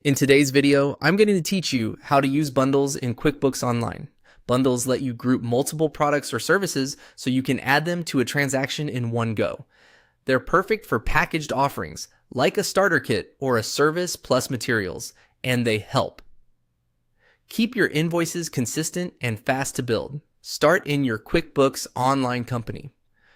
In today's video, I'm going to teach you how to use bundles in QuickBooks Online. Bundles let you group multiple products or services so you can add them to a transaction in one go. They're perfect for packaged offerings, like a starter kit or a service plus materials, and they help. Keep your invoices consistent and fast to build. Start in your QuickBooks Online company.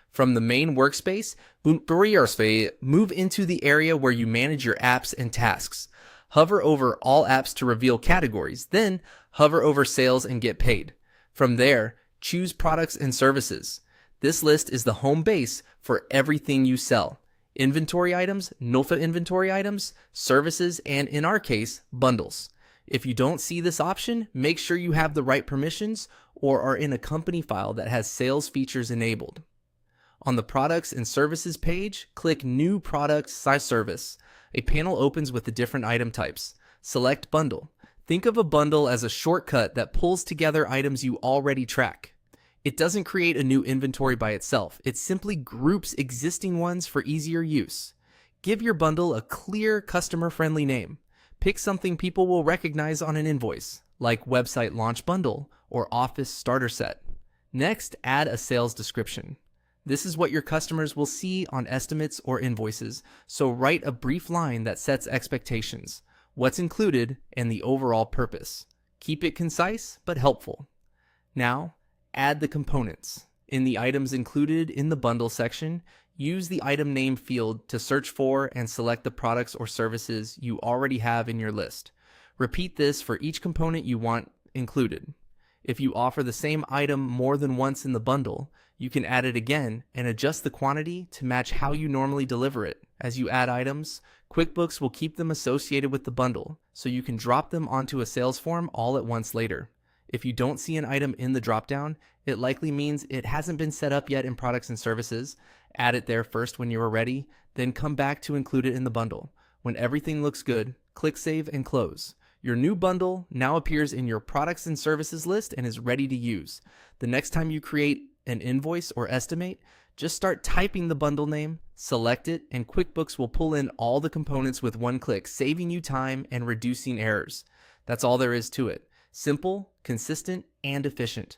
From the main workspace, move into the area where you manage your apps and tasks. Hover over all apps to reveal categories, then hover over sales and get paid. From there, choose products and services. This list is the home base for everything you sell. Inventory items, NULFA inventory items, services, and in our case, bundles. If you don't see this option, make sure you have the right permissions or are in a company file that has sales features enabled. On the Products and Services page, click New Product Service. A panel opens with the different item types. Select Bundle. Think of a bundle as a shortcut that pulls together items you already track. It doesn't create a new inventory by itself. It simply groups existing ones for easier use. Give your bundle a clear, customer-friendly name. Pick something people will recognize on an invoice, like Website Launch Bundle or Office Starter Set. Next, add a sales description. This is what your customers will see on estimates or invoices, so write a brief line that sets expectations, what's included, and the overall purpose. Keep it concise but helpful. Now, add the components. In the items included in the bundle section, use the item name field to search for and select the products or services you already have in your list. Repeat this for each component you want included. If you offer the same item more than once in the bundle, you can add it again and adjust the quantity to match how you normally deliver it. As you add items, QuickBooks will keep them associated with the bundle, so you can drop them onto a sales form all at once later. If you don't see an item in the dropdown, it likely means it hasn't been set up yet in Products and Services. Add it there first when you are ready, then come back to include it in the bundle. When everything looks good, click Save and Close. Your new bundle now appears in your Products and Services list and is ready to use. The next time you create an invoice or estimate, just start typing the bundle name, select it, and QuickBooks will pull in all the components with one click, saving you time and reducing errors. That's all there is to it. Simple, consistent, and efficient.